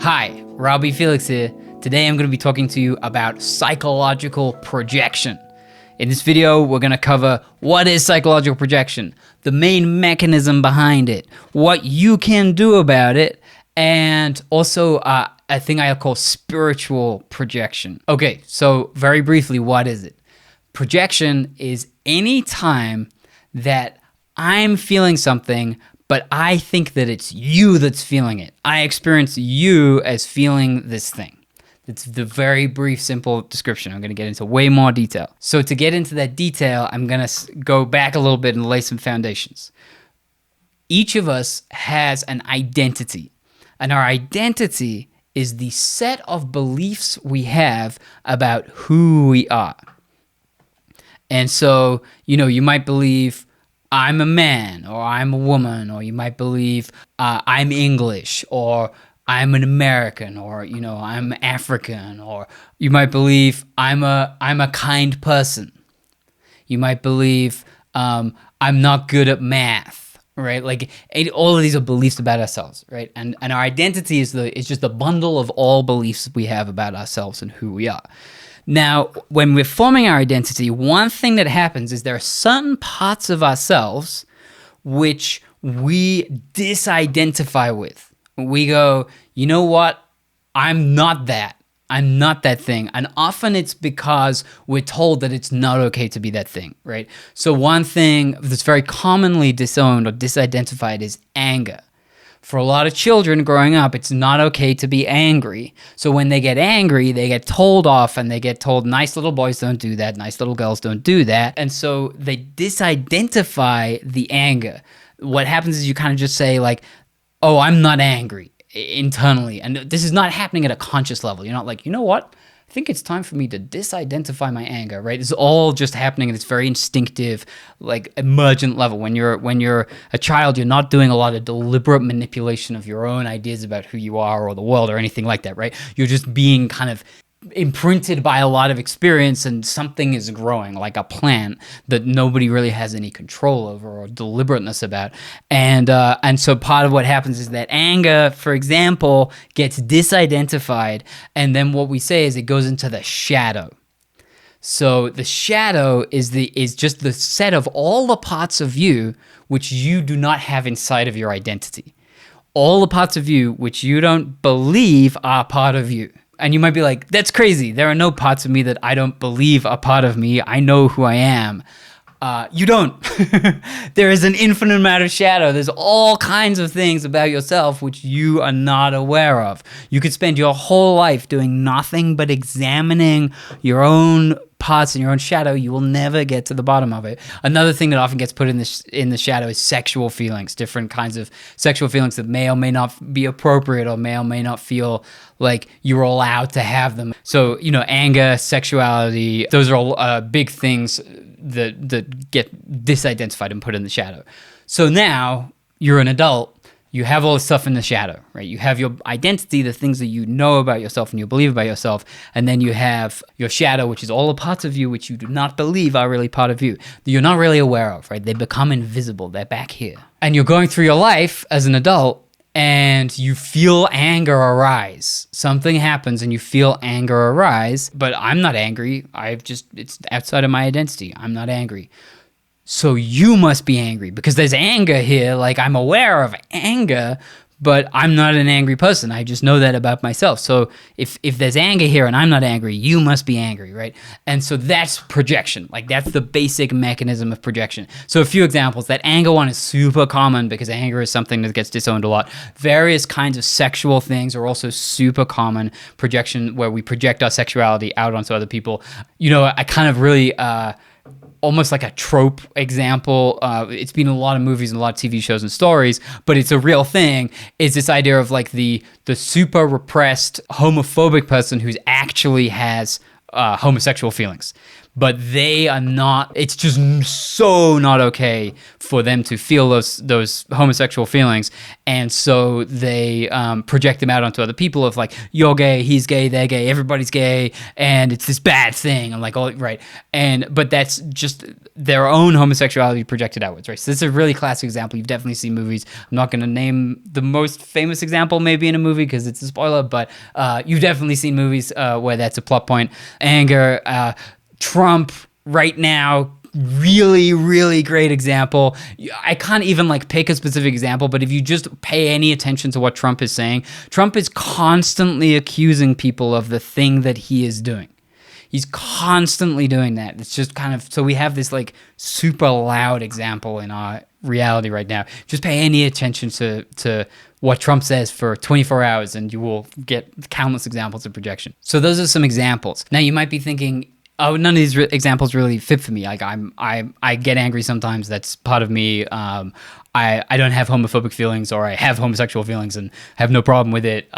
Hi, Robbie Felix here. Today I'm going to be talking to you about psychological projection. In this video, we're going to cover what is psychological projection, the main mechanism behind it, what you can do about it, and also a thing I call spiritual projection. Okay, so very briefly, what is it? Projection is any time that I'm feeling something, but I think that it's you that's feeling it. I experience you as feeling this thing. It's the very brief, simple description. I'm going to get into way more detail. So to get into that detail, I'm going to go back a little bit and lay some foundations. Each of us has an identity, and our identity is the set of beliefs we have about who we are. And so, you might believe I'm a man, or I'm a woman, or you might believe I'm English, or I'm an American, or I'm African, or you might believe I'm a kind person. You might believe I'm not good at math, right? Like all of these are beliefs about ourselves, right? And our identity is just a bundle of all beliefs we have about ourselves and who we are. Now, when we're forming our identity, one thing that happens is there are certain parts of ourselves which we disidentify with. We go, you know what? I'm not that. I'm not that thing. And often it's because we're told that it's not okay to be that thing, right? So one thing that's very commonly disowned or disidentified is anger. For a lot of children growing up, it's not okay to be angry. So when they get angry, they get told off and they get told, nice little boys don't do that, nice little girls don't do that. And so they disidentify the anger. What happens is you kind of just say like, oh, I'm not angry internally. And this is not happening at a conscious level. You're not like, you know what? I think it's time for me to disidentify my anger, right? It's all just happening at this very instinctive, like emergent level. When you're a child, you're not doing a lot of deliberate manipulation of your own ideas about who you are or the world or anything like that, right? You're just being kind of imprinted by a lot of experience, and something is growing like a plant that nobody really has any control over or deliberateness about. And so part of what happens is that anger, for example, gets disidentified, and then what we say is it goes into the shadow. So the shadow is just the set of all the parts of you which you do not have inside of your identity. All the parts of you which you don't believe are part of you. And you might be like, that's crazy. There are no parts of me that I don't believe are part of me. I know who I am. You don't. There is an infinite amount of shadow. There's all kinds of things about yourself which you are not aware of. You could spend your whole life doing nothing but examining your own parts and your own shadow. You will never get to the bottom of it. Another thing that often gets put in the shadow is sexual feelings, different kinds of sexual feelings that may or may not be appropriate or may not feel like you're allowed to have them. So, anger, sexuality, those are all big things that get disidentified and put in the shadow. So now you're an adult. You have all this stuff in the shadow, right? You have your identity, the things that you know about yourself and you believe about yourself, and then you have your shadow, which is all the parts of you which you do not believe are really part of you, that you're not really aware of, right? They become invisible. They're back here. And you're going through your life as an adult, and you feel anger arise. Something happens and you feel anger arise, but I'm not angry. It's outside of my identity. I'm not angry. So you must be angry because there's anger here. Like I'm aware of anger, but I'm not an angry person. I just know that about myself. So if there's anger here and I'm not angry, you must be angry, right? And so that's projection. Like that's the basic mechanism of projection. So a few examples. That anger one is super common because anger is something that gets disowned a lot. Various kinds of sexual things are also super common. Projection, where we project our sexuality out onto other people. I kind of really almost like a trope example. It's been in a lot of movies and a lot of TV shows and stories, but it's a real thing, is this idea of like the super repressed homophobic person who's actually has homosexual feelings. but they are not. It's just so not okay for them to feel those homosexual feelings, and so they project them out onto other people of like, you're gay, he's gay, they're gay, everybody's gay, and it's this bad thing. I'm like, oh, right, but that's just their own homosexuality projected outwards, right? So this is a really classic example. You've definitely seen movies. I'm not going to name the most famous example maybe in a movie because it's a spoiler, but you've definitely seen movies where that's a plot point. Anger, Trump right now, really, really great example. I can't even like pick a specific example, but if you just pay any attention to what Trump is saying, Trump is constantly accusing people of the thing that he is doing. He's constantly doing that. It's just kind of, so we have this like super loud example in our reality right now. Just pay any attention to what Trump says for 24 hours and you will get countless examples of projection. So those are some examples. Now you might be thinking, oh, none of these examples really fit for me. Like I get angry sometimes. That's part of me. I don't have homophobic feelings, or I have homosexual feelings and have no problem with it.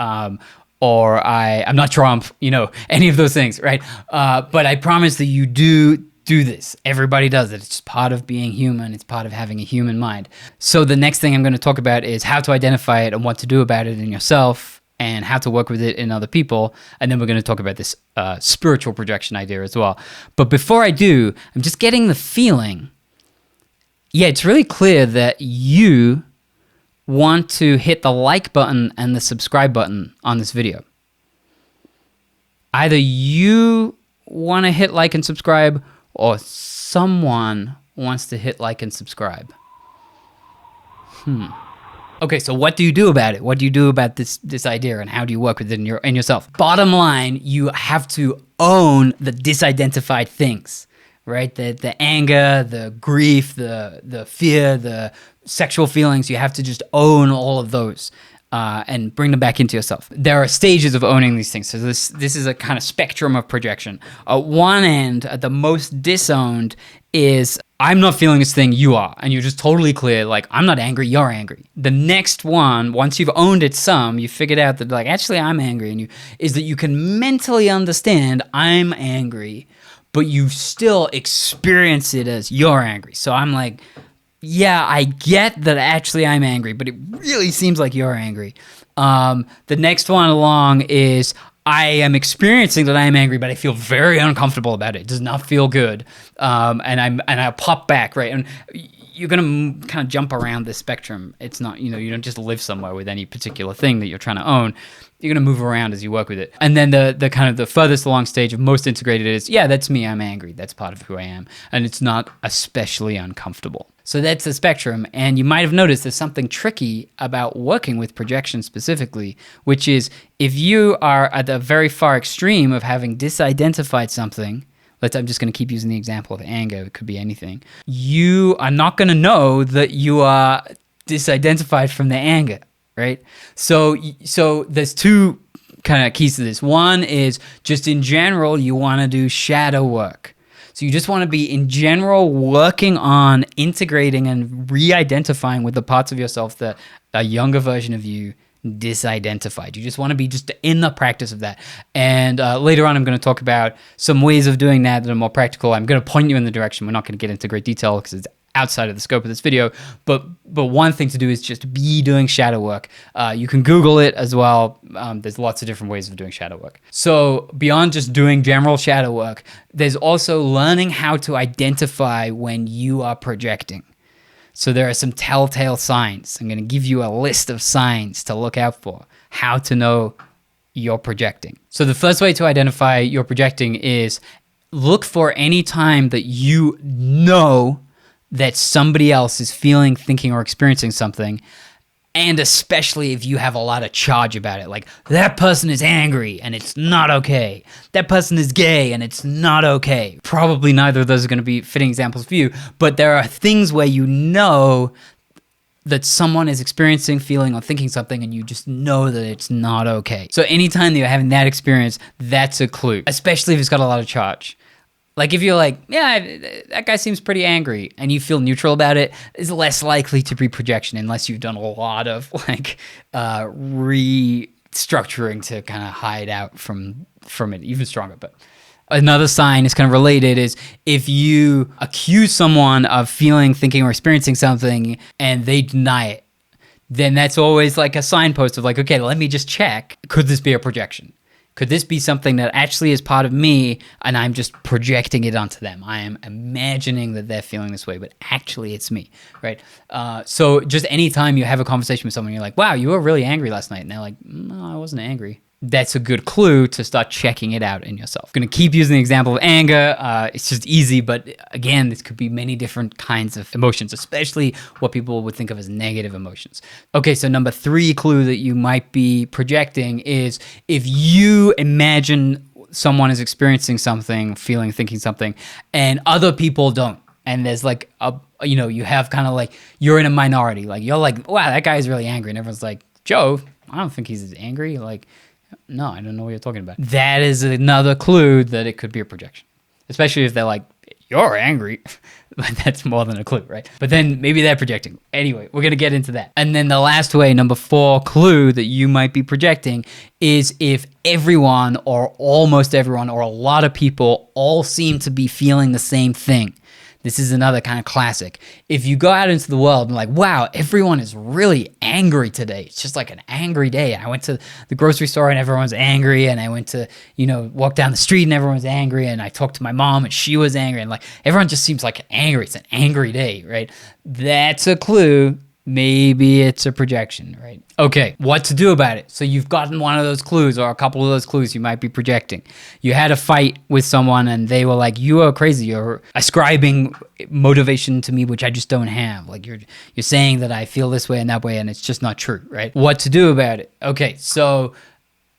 Or I'm not Trump, any of those things, right? But I promise that you do this. Everybody does it. It's just part of being human. It's part of having a human mind. So the next thing I'm going to talk about is how to identify it and what to do about it in yourself, and how to work with it in other people. And then we're going to talk about this spiritual projection idea as well. But before I do, I'm just getting the feeling, it's really clear that you want to hit the like button and the subscribe button on this video. Either you want to hit like and subscribe, or someone wants to hit like and subscribe. Okay, so what do you do about it? What do you do about this idea, and how do you work with it in yourself? Bottom line, you have to own the disidentified things, right? The anger, the grief, the fear, the sexual feelings. You have to just own all of those and bring them back into yourself. There are stages of owning these things. So this is a kind of spectrum of projection. At one end, the most disowned is, I'm not feeling this thing, you are. And you're just totally clear, like, I'm not angry, you're angry. The next one, once you've owned it some, you figured out that, like, actually I'm angry, is that you can mentally understand I'm angry, but you still experience it as you're angry. So I'm like, yeah, I get that actually I'm angry, but it really seems like you're angry. The next one along is, I am experiencing that I am angry, but I feel very uncomfortable about it. It does not feel good. And I pop back, right? And you're going to kind of jump around this spectrum. It's not, you don't just live somewhere with any particular thing that you're trying to own. You're going to move around as you work with it. And then the kind of the furthest along stage of most integrated is, yeah, that's me, I'm angry. That's part of who I am. And it's not especially uncomfortable. So that's the spectrum. And you might have noticed there's something tricky about working with projection specifically, which is if you are at the very far extreme of having disidentified something, I'm just going to keep using the example of anger. It could be anything. You are not going to know that you are disidentified from the anger, right? So there's two kind of keys to this. One is just in general, you want to do shadow work. So you just want to be in general working on integrating and re-identifying with the parts of yourself that a younger version of you disidentified. You just want to be just in the practice of that. And later on, I'm going to talk about some ways of doing that are more practical. I'm going to point you in the direction. We're not going to get into great detail because it's outside of the scope of this video. But one thing to do is just be doing shadow work. You can Google it as well. There's lots of different ways of doing shadow work. So beyond just doing general shadow work, there's also learning how to identify when you are projecting. So there are some telltale signs. I'm going to give you a list of signs to look out for, how to know you're projecting. So the first way to identify you're projecting is look for any time that you know that somebody else is feeling, thinking, or experiencing something, and especially if you have a lot of charge about it. Like, that person is angry and it's not okay. That person is gay and it's not okay. Probably neither of those are going to be fitting examples for you, but there are things where you know that someone is experiencing, feeling, or thinking something, and you just know that it's not okay. So anytime that you're having that experience, that's a clue, especially if it's got a lot of charge. Like if you're like, yeah, that guy seems pretty angry, and you feel neutral about it, it's less likely to be projection unless you've done a lot of like restructuring to kind of hide out from it even stronger. But Another sign is kind of related is if you accuse someone of feeling, thinking, or experiencing something and they deny it, then that's always like a signpost of like, okay, let me just check. Could this be a projection? Could this be something that actually is part of me and I'm just projecting it onto them? I am imagining that they're feeling this way, but actually it's me, right? So just anytime you have a conversation with someone, you're like, wow, you were really angry last night. And they're like, no, I wasn't angry. That's a good clue to start checking it out in yourself. I'm going to keep using the example of anger. It's just easy, but again, this could be many different kinds of emotions, especially what people would think of as negative emotions. Okay, so number 3 clue that you might be projecting is if you imagine someone is experiencing something, feeling, thinking something, and other people don't. And there's like you have kind of like, you're in a minority. Like you're like, wow, that guy is really angry. And everyone's like, Joe, I don't think he's as angry. Like, no, I don't know what you're talking about. That is another clue that it could be a projection, especially if they're like, you're angry. That's more than a clue, right? But then maybe they're projecting. Anyway, we're going to get into that. And then the last way, number 4 clue that you might be projecting is if everyone or almost everyone or a lot of people all seem to be feeling the same thing. This is another kind of classic. If you go out into the world and like, wow, everyone is really angry today. It's just like an angry day. I went to the grocery store and everyone's angry. And I went to, walk down the street and everyone's angry. And I talked to my mom and she was angry. And like, everyone just seems like angry. It's an angry day, right? That's a clue. Maybe it's a projection, right? Okay, what to do about it? So you've gotten one of those clues or a couple of those clues you might be projecting. You had a fight with someone and they were like, you are crazy. You're ascribing motivation to me, which I just don't have. Like you're saying that I feel this way and that way and it's just not true, right? What to do about it? Okay, so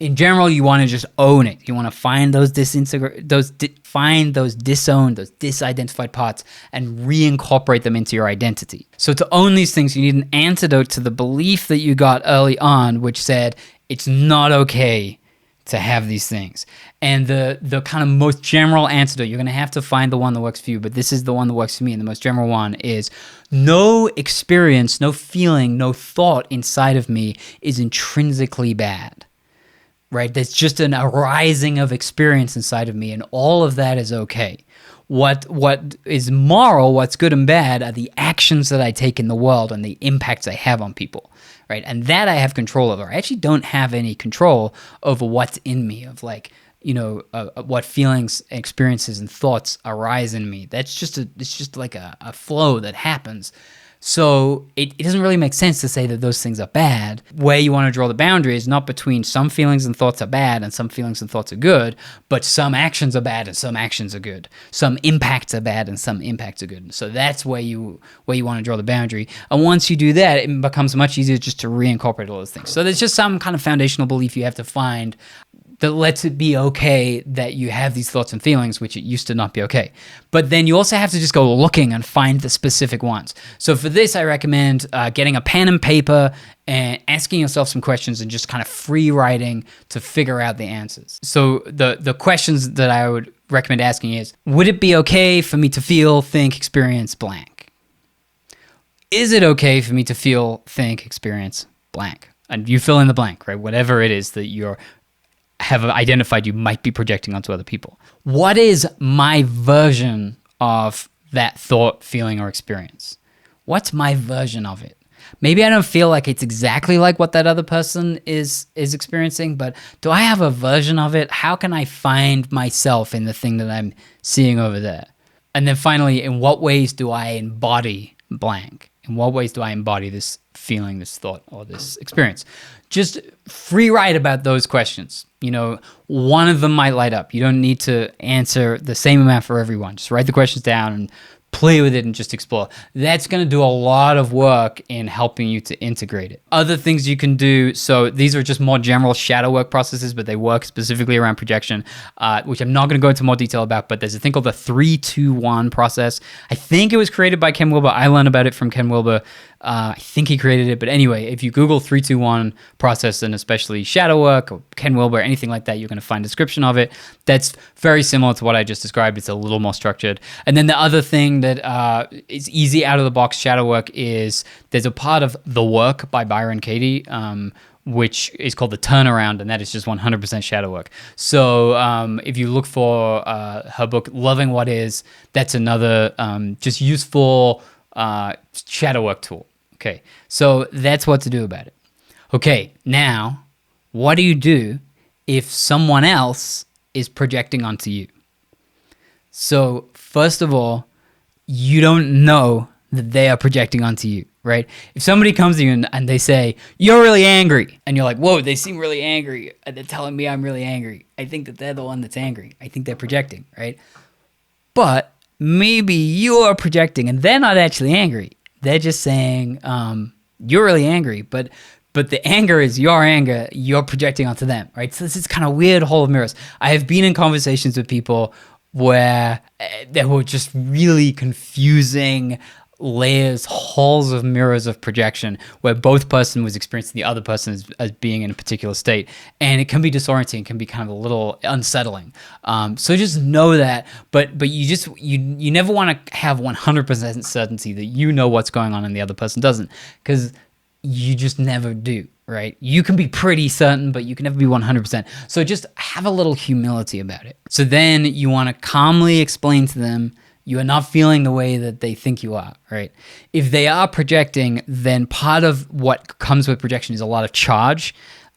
in general, you want to just own it. You want to find those disowned, those disidentified parts and reincorporate them into your identity. So to own these things, you need an antidote to the belief that you got early on, which said it's not okay to have these things. And the kind of most general antidote, you're going to have to find the one that works for you, but this is the one that works for me. And the most general one is no experience, no feeling, no thought inside of me is intrinsically bad. Right? There's just an arising of experience inside of me, and all of that is okay. What is moral, what's good and bad, are the actions that I take in the world and the impacts I have on people, right? And that I have control over. I actually don't have any control over what's in me, of like, what feelings, experiences, and thoughts arise in me. It's just like a flow that happens. So it doesn't really make sense to say that those things are bad. Where you want to draw the boundary is not between some feelings and thoughts are bad and some feelings and thoughts are good, but some actions are bad and some actions are good. Some impacts are bad and some impacts are good. So that's where you want to draw the boundary. And once you do that, it becomes much easier just to reincorporate all those things. So there's just some kind of foundational belief you have to find that lets it be okay that you have these thoughts and feelings, which it used to not be okay. But then you also have to just go looking and find the specific ones. So for this, I recommend getting a pen and paper and asking yourself some questions and just kind of free writing to figure out the answers. So the questions that I would recommend asking is, would it be okay for me to feel, think, experience blank? Is it okay for me to feel, think, experience blank? And you fill in the blank, right? Whatever it is that you're have identified you might be projecting onto other people. What is my version of that thought, feeling, or experience? What's my version of it? Maybe I don't feel like it's exactly like what that other person is experiencing, but do I have a version of it? How can I find myself in the thing that I'm seeing over there? And then finally, in what ways do I embody blank? In what ways do I embody this feeling, this thought, or this experience? Just free write about those questions. One of them might light up. You don't need to answer the same amount for everyone. Just write the questions down and play with it and just explore. That's going to do a lot of work in helping you to integrate it. Other things you can do, so these are just more general shadow work processes, but they work specifically around projection, which I'm not going to go into more detail about, but there's a thing called the 3-2-1 process. I think it was created by Ken Wilber. I learned about it from Ken Wilber. I think he created it, but anyway, if you Google 3-2-1 process and especially shadow work or Ken Wilber, anything like that, you're going to find a description of it. That's very similar to what I just described. It's a little more structured. And then the other thing that is easy out of the box shadow work is there's a part of The Work by Byron Katie, which is called the turnaround, and that is just 100% shadow work. So if you look for her book, Loving What Is, that's another just useful shadow work tool. Okay, so that's what to do about it. Okay, now, what do you do if someone else is projecting onto you? So first of all, you don't know that they are projecting onto you, right? If somebody comes to you and they say, you're really angry, and you're like, whoa, they seem really angry, and they're telling me I'm really angry, I think that they're the one that's angry. I think they're projecting, right? But maybe you're projecting and they're not actually angry. They're just saying, you're really angry, but the anger is your anger, you're projecting onto them, right? So this is kind of weird hole of mirrors. I have been in conversations with people where there were just really confusing layers, halls of mirrors of projection, where both person was experiencing the other person as being in a particular state. And it can be disorienting, it can be kind of a little unsettling. So just know that, but you never want to have 100% certainty that you know what's going on and the other person doesn't, because you just never do, right? You can be pretty certain, but you can never be 100%. So just have a little humility about it. So then you want to calmly explain to them you are not feeling the way that they think you are, right? If they are projecting, then part of what comes with projection is a lot of charge,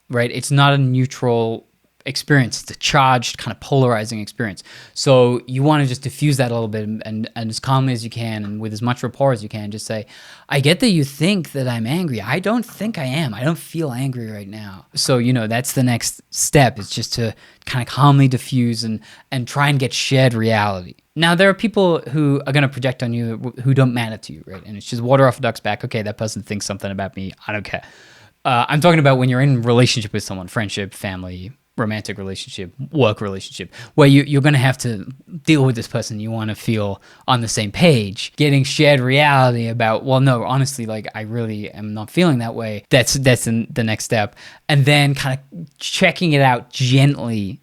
right? It's not a neutral experience. It's a charged, kind of polarizing experience. So you want to just diffuse that a little bit and as calmly as you can and with as much rapport as you can, just say, I get that you think that I'm angry. I don't think I am. I don't feel angry right now. So, that's the next step. It's just to kind of calmly diffuse and try and get shared reality. Now, there are people who are going to project on you who don't matter to you, right? And it's just water off a duck's back. Okay, that person thinks something about me. I don't care. I'm talking about when you're in relationship with someone, friendship, family, romantic relationship, work relationship, where you're going to have to deal with this person. You want to feel on the same page, getting shared reality about, well, no, honestly, like I really am not feeling that way. That's the next step. And then kind of checking it out gently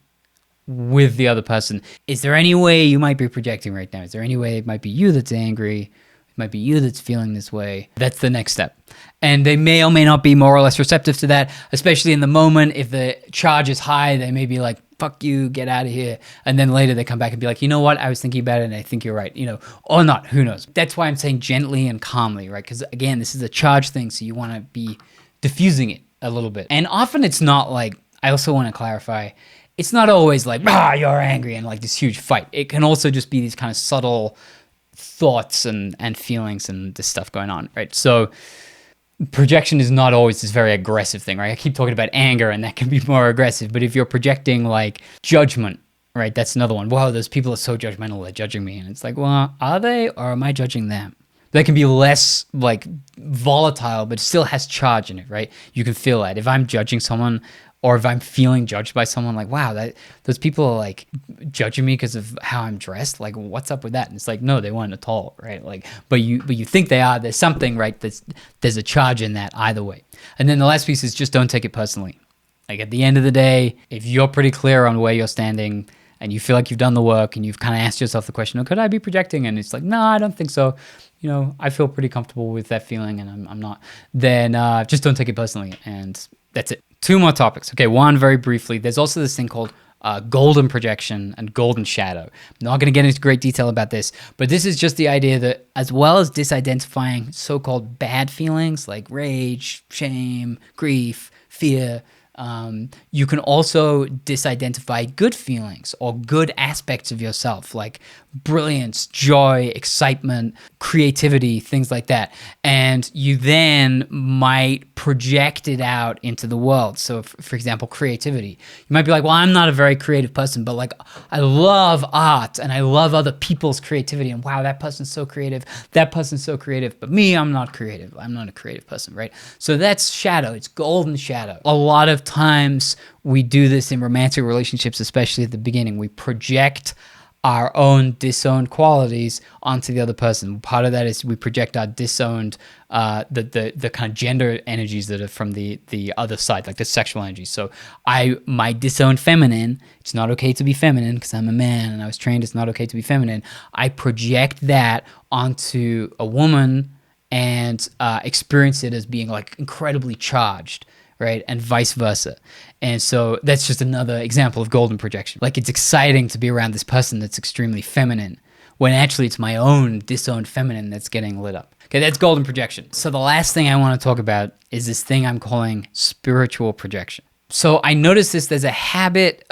with the other person. Is there any way you might be projecting right now? Is there any way it might be you that's angry? It might be you that's feeling this way. That's the next step. And they may or may not be more or less receptive to that, especially in the moment. If the charge is high, they may be like, fuck you, get out of here. And then later they come back and be like, you know what? I was thinking about it and I think you're right, or not, who knows? That's why I'm saying gently and calmly, right? Because again, this is a charge thing. So you want to be diffusing it a little bit. And often it's not like, I also want to clarify, it's not always like, you're angry and like this huge fight. It can also just be these kind of subtle thoughts and feelings and this stuff going on, right? So projection is not always this very aggressive thing, right? I keep talking about anger and that can be more aggressive, but if you're projecting like judgment, right? That's another one. Wow, those people are so judgmental, they're judging me. And it's like, well, are they, or am I judging them? That can be less like volatile, but it still has charge in it, right? You can feel that. If I'm judging someone, or if I'm feeling judged by someone, like, wow, those people are like judging me because of how I'm dressed. Like, what's up with that? And it's like, no, they weren't at all, right? Like, but you think they are. There's something, right? There's a charge in that either way. And then the last piece is just don't take it personally. Like at the end of the day, if you're pretty clear on where you're standing and you feel like you've done the work and you've kind of asked yourself the question, oh, could I be projecting? And it's like, no, I don't think so. I feel pretty comfortable with that feeling and I'm not. Then just don't take it personally. And that's it. 2 more topics. Okay, one very briefly. There's also this thing called golden projection and golden shadow. I'm not going to get into great detail about this, but this is just the idea that as well as disidentifying so-called bad feelings like rage, shame, grief, fear, you can also disidentify good feelings or good aspects of yourself like brilliance, joy, excitement, creativity, things like that. And you then might project it out into the world. So for example, creativity. You might be like, well, I'm not a very creative person, but like I love art and I love other people's creativity. And wow, that person's so creative. That person's so creative. But me, I'm not creative. I'm not a creative person, right? So that's shadow. It's golden shadow. A lot of times we do this in romantic relationships, especially at the beginning. We project our own disowned qualities onto the other person. Part of that is we project our disowned, the kind of gender energies that are from the other side, like the sexual energies. So my disowned feminine, it's not okay to be feminine because I'm a man and I was trained it's not okay to be feminine. I project that onto a woman and experience it as being like incredibly charged, right? And vice versa. And so that's just another example of golden projection. Like, it's exciting to be around this person that's extremely feminine, when actually it's my own disowned feminine that's getting lit up. Okay, that's golden projection. So the last thing I want to talk about is this thing I'm calling spiritual projection. So I noticed there's a habit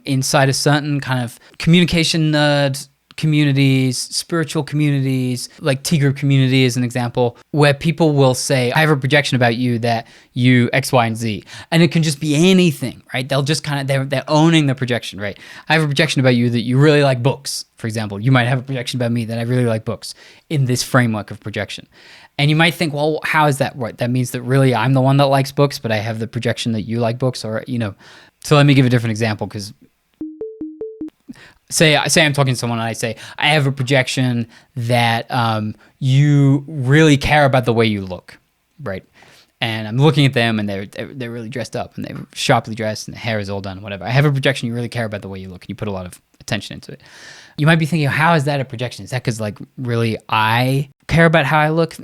inside a certain kind of communication nerd communities, spiritual communities, like T group community as an example, where people will say, I have a projection about you that you X, Y, and Z. And it can just be anything, right? They'll just kind of, they're owning the projection, right? I have a projection about you that you really like books, for example. You might have a projection about me that I really like books in this framework of projection. And you might think, well, how is that right? That means that really I'm the one that likes books, but I have the projection that you like books, or, you know. So let me give a different example, because Say I'm talking to someone and I say, I have a projection that you really care about the way you look, right? And I'm looking at them and they're really dressed up and they're sharply dressed and the hair is all done, whatever. I have a projection you really care about the way you look and you put a lot of attention into it. You might be thinking, how is that a projection? Is that because like really I care about how I look?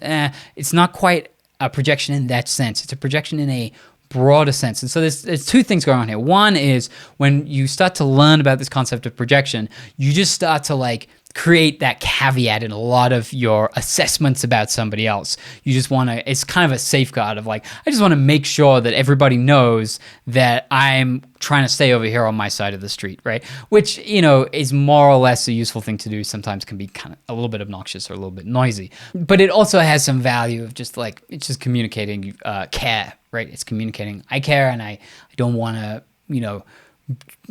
It's not quite a projection in that sense. It's a projection in a broader sense. And so there's two things going on here. One is when you start to learn about this concept of projection, you just start to like create that caveat in a lot of your assessments about somebody else. You just want to, it's kind of a safeguard of like, I just want to make sure that everybody knows that I'm trying to stay over here on my side of the street, right? Which, you know, is more or less a useful thing to do. Sometimes can be kind of a little bit obnoxious or a little bit noisy, but it also has some value of just like, it's just communicating care, right? It's communicating, I care and I don't want to, you know,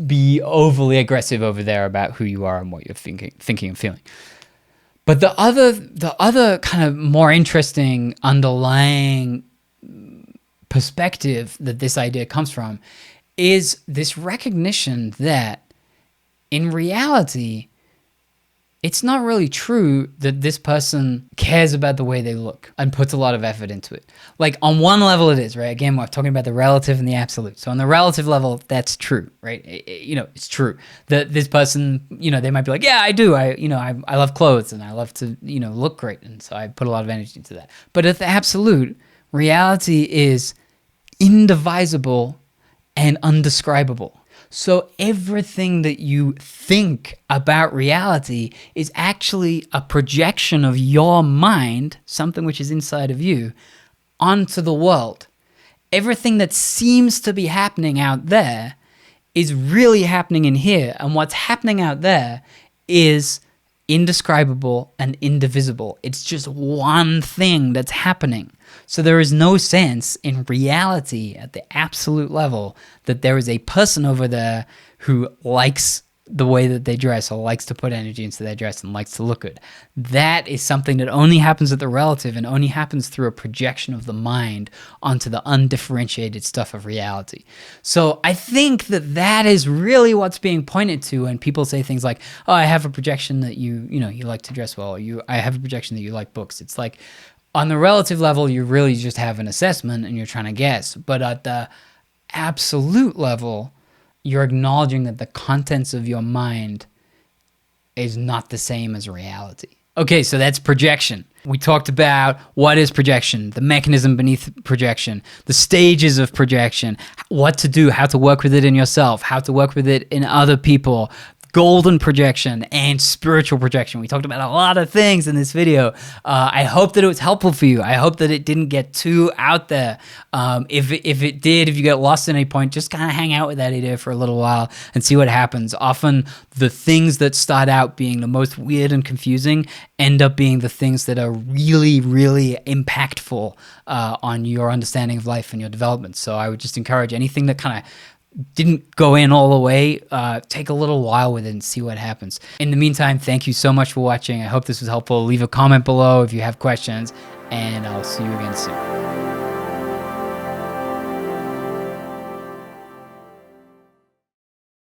be overly aggressive over there about who you are and what you're thinking and feeling. But the other kind of more interesting underlying perspective that this idea comes from is this recognition that in reality, it's not really true that this person cares about the way they look and puts a lot of effort into it. Like on one level it is, right? Again, we're talking about the relative and the absolute. So on the relative level, that's true, right? You know, it's true that this person, you know, they might be like, yeah, I do. I love clothes and I love to, you know, look great. And so I put a lot of energy into that. But at the absolute, reality is indivisible and undescribable. So everything that you think about reality is actually a projection of your mind, something which is inside of you, onto the world. Everything that seems to be happening out there is really happening in here. And what's happening out there is indescribable and indivisible. It's just one thing that's happening. So there is no sense in reality at the absolute level that there is a person over there who likes the way that they dress or likes to put energy into their dress and likes to look good. That is something that only happens at the relative and only happens through a projection of the mind onto the undifferentiated stuff of reality. So I think that that is really what's being pointed to when people say things like, oh, I have a projection that you like to dress well, or I have a projection that you like books. It's like, on the relative level, you really just have an assessment and you're trying to guess. But at the absolute level, you're acknowledging that the contents of your mind is not the same as reality. Okay, so that's projection. We talked about what is projection, the mechanism beneath projection, the stages of projection, what to do, how to work with it in yourself, how to work with it in other people, golden projection and spiritual projection. We talked about a lot of things in this video. I hope that it was helpful for you. I hope that it didn't get too out there. If it did, if you get lost at any point, just kind of hang out with that idea for a little while and see what happens. Often the things that start out being the most weird and confusing end up being the things that are really, really impactful on your understanding of life and your development. So I would just encourage anything that kind of didn't go in all the way, take a little while with it and see what happens. In the meantime, thank you so much for watching. I hope this was helpful. Leave a comment below if you have questions, and I'll see you again soon.